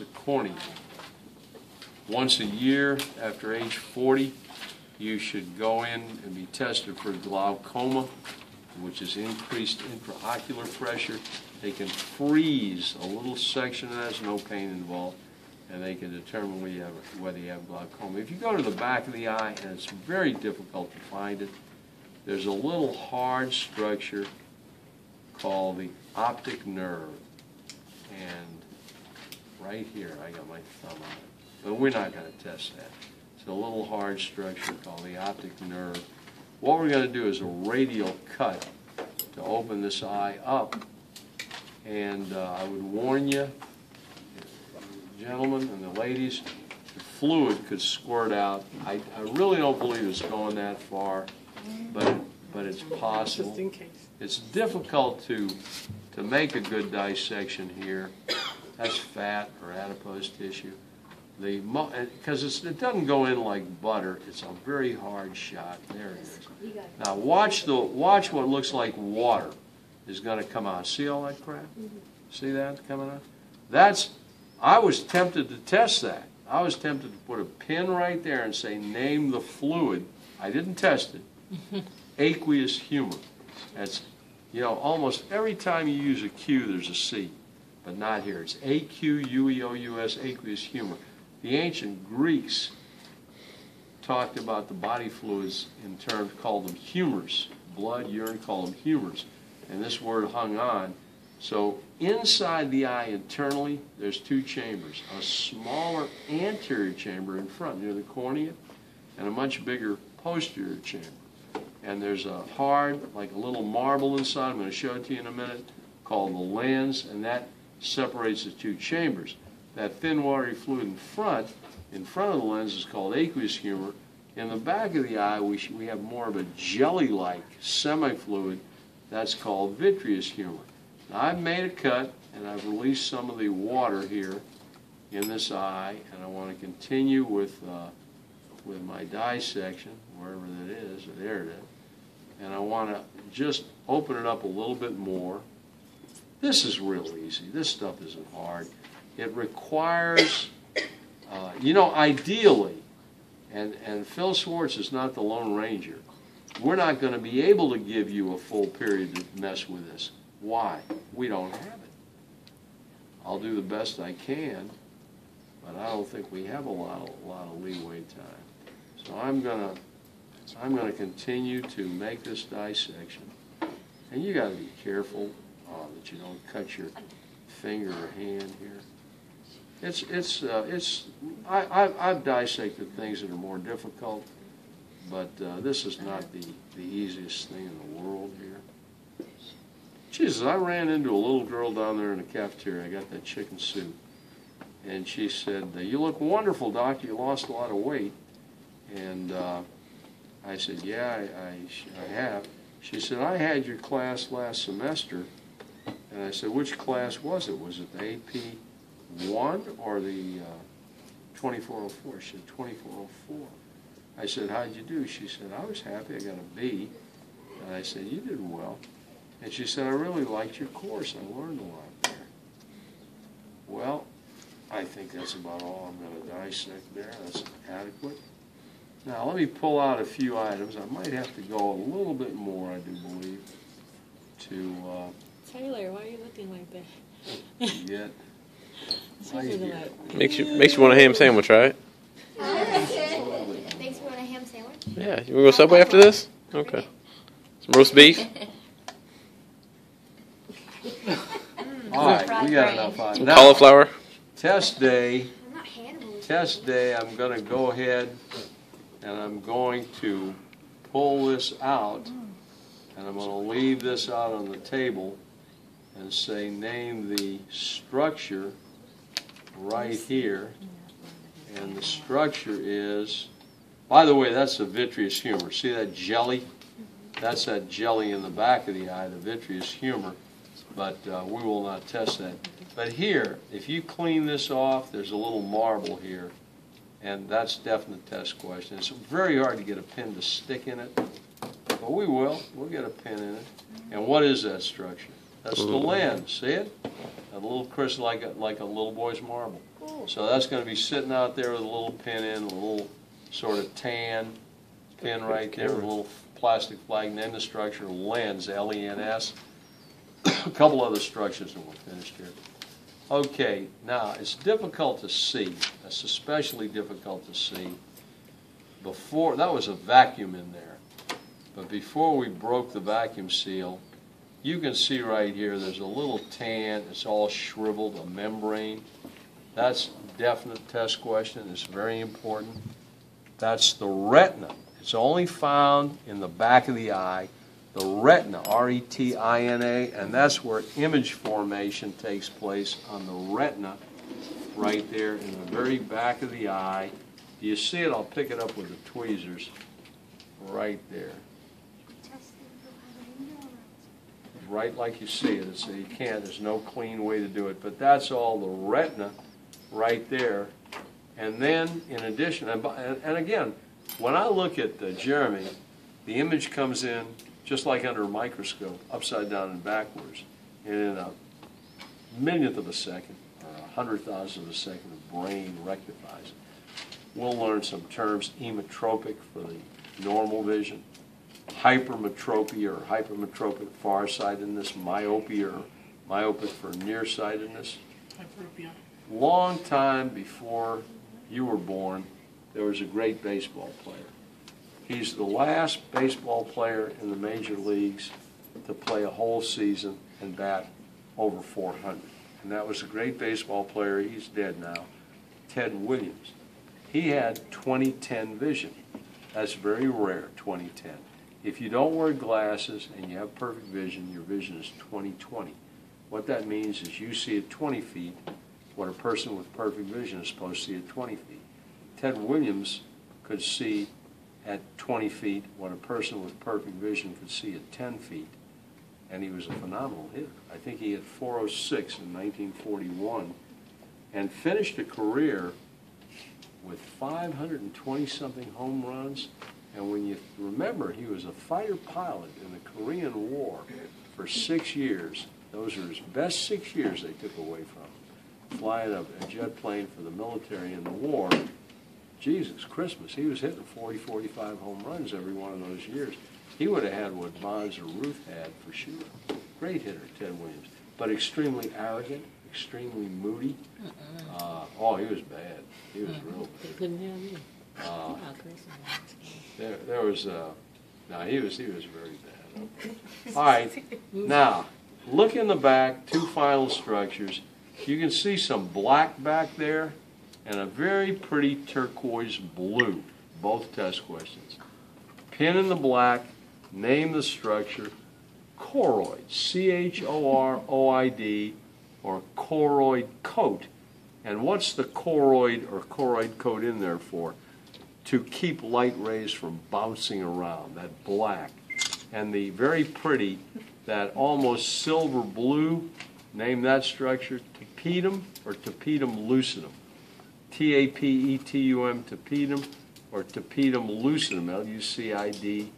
the cornea. Once a year, after age 40, you should go in and be tested for glaucoma, which is increased intraocular pressure. They can freeze a little section that has no pain involved, and they can determine whether you have glaucoma. If you go to the back of the eye, and it's very difficult to find it, there's a little hard structure called the optic nerve. And right here, I got my thumb on it. But we're not going to test that. It's a little hard structure called the optic nerve. What we're going to do is a radial cut to open this eye up. And I would warn you, gentlemen and the ladies, the fluid could squirt out. I really don't believe it's going that far, but it's possible. Just in case. It's difficult to make a good dissection here. That's fat or adipose tissue. Because it doesn't go in like butter. It's a very hard shot. There it is. Now watch what looks like water is going to come out. See all that crap? See that coming out? I was tempted to test that. I was tempted to put a pin right there and say, name the fluid. I didn't test it. Aqueous humor. That's, almost every time you use a Q, there's a C, but not here. It's A-Q-U-E-O-U-S, aqueous humor. The ancient Greeks talked about the body fluids in terms, called them humors. Blood, urine, called them humors. And this word hung on. So inside the eye internally, there's two chambers. A smaller anterior chamber in front near the cornea, and a much bigger posterior chamber. And there's a hard, like a little marble inside, I'm going to show it to you in a minute, called the lens, and that separates the two chambers. That thin watery fluid in front of the lens is called aqueous humor. In the back of the eye, we have more of a jelly-like semi-fluid. That's called vitreous humor. Now, I've made a cut, and I've released some of the water here in this eye, and I want to continue with my dissection, wherever that is, or there it is. And I want to just open it up a little bit more. This is real easy. This stuff isn't hard. It requires, ideally, and Phil Swartz is not the Lone Ranger, we're not going to be able to give you a full period to mess with this. Why? We don't have it. I'll do the best I can, but I don't think we have a lot of leeway time. So I'm gonna continue to make this dissection, and you got to be careful that you don't cut your finger or hand here. I've dissected things that are more difficult, but this is not the easiest thing in the world here. Jesus, I ran into a little girl down there in the cafeteria. I got that chicken soup, and she said, "You look wonderful, doctor. You lost a lot of weight." And I said, "Yeah, I have." She said, "I had your class last semester." And I said, "Which class was it? Was it the AP 1 or the 2404? She said, 2404. I said, "How'd you do?" She said, "I was happy. I got a B." And I said, "You did well." And she said, "I really liked your course. I learned a lot there." Well, I think that's about all I'm going to dissect there. That's adequate. Now, let me pull out a few items. I might have to go a little bit more, I do believe, to Taylor, why are you looking like that? get Makes you want a ham sandwich, right? Makes me want a ham sandwich. Yeah, you want to go Subway after this? Okay. Some roast beef. All right, we got enough on Some now. cauliflower. Test day. I'm not Hannibal. Test day, I'm going to go ahead and I'm going to pull this out, and I'm going to leave this out on the table and say name the structure right here. And the structure is, by the way, that's the vitreous humor. See that jelly? That's that jelly in the back of the eye, the vitreous humor. But we will not test that. But here, if you clean this off, there's a little marble here, and that's definite test question. It's very hard to get a pin to stick in it, but we will. We'll get a pin in it. And what is that structure? That's the lens. See it? A little crystal like a little boy's marble. Cool. So that's going to be sitting out there with a little pin in, a little sort of tan pin right there, with a little plastic flag. Name the structure lens, L-E-N-S. A couple other structures and we're finished here. Okay, now it's difficult to see. It's especially difficult to see. Before, that was a vacuum in there. But before we broke the vacuum seal, you can see right here there's a little tan. It's all shriveled, a membrane. That's a definite test question. It's very important. That's the retina. It's only found in the back of the eye. The retina, R-E-T-I-N-A, and that's where image formation takes place, on the retina right there in the very back of the eye. Do you see it? I'll pick it up with the tweezers right there. Right like you see it. So you can't, there's no clean way to do it, but that's all the retina right there. And then in addition, and again, when I look at Jeremy, the image comes in just like under a microscope, upside down and backwards, and in a millionth of a second, or 100,000th of a second, the brain rectifies it. We'll learn some terms: emmetropic for the normal vision, hypermetropia or hypermetropic farsightedness, myopia or myopic for nearsightedness. Hyperopia. Long time before you were born, there was a great baseball player. He's the last baseball player in the major leagues to play a whole season and bat over 400. And that was a great baseball player. He's dead now, Ted Williams. He had 20/10 vision. That's very rare, 20/10. If you don't wear glasses and you have perfect vision, your vision is 20/20. What that means is you see at 20 feet what a person with perfect vision is supposed to see at 20 feet. Ted Williams could see at 20 feet what a person with perfect vision could see at 10 feet, and he was a phenomenal hitter. I think he had 406 in 1941 and finished a career with 520-something home runs. And when you remember, he was a fighter pilot in the Korean War for 6 years. Those are his best 6 years they took away from him, flying a jet plane for the military in the war. Jesus Christmas, he was hitting 40, 45 home runs every one of those years. He would have had what Bonds or Ruth had for sure. Great hitter, Ted Williams, but extremely arrogant, extremely moody. Oh, he was bad. He was real They bad. couldn't have me. There was, no, he was very bad. Okay. All right, now, look in the back, two final structures. You can see some black back there and a very pretty turquoise blue, both test questions. Pin in the black, name the structure, choroid, C-H-O-R-O-I-D, or choroid coat. And what's the choroid or choroid coat in there for? To keep light rays from bouncing around, that black. And the very pretty, that almost silver blue, name that structure, tapetum or tapetum lucidum. T-A-P-E-T-U-M, tapetum, or tapetum lucidum, L-U-C-I-D-U-M.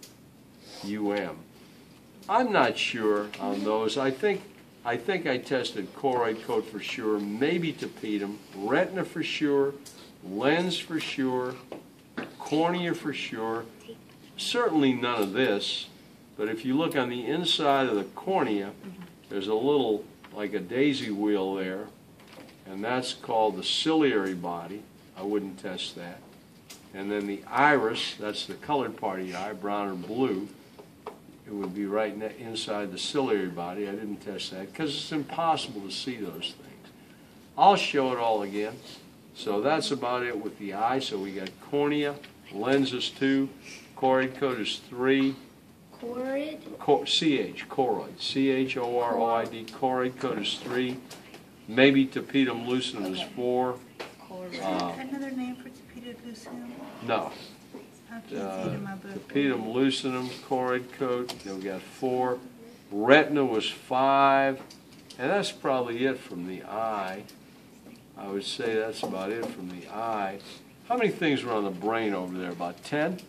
I'm not sure on those. I think I tested choroid coat for sure, maybe tapetum, retina for sure, lens for sure, cornea for sure, certainly none of this. But if you look on the inside of the cornea, there's a little, like a daisy wheel there, and that's called the ciliary body. I wouldn't test that. And then the iris, that's the colored part of the eye, brown or blue. It would be right inside the ciliary body. I didn't test that because it's impossible to see those things. I'll show it all again. So that's about it with the eye. So we got cornea, lenses 2, choroid coat is 3. Choroid? C-H, choroid, C-H-O-R-O-I-D, choroid coat is 3. Maybe tapetum lucidum is 4. Another name for tapetum lucidum? No. I can't see it in my book. Tapetum lucidum, choroid coat, then we got 4. Retina was 5. And that's probably it from the eye. I would say that's about it from the eye. How many things were on the brain over there? About 10?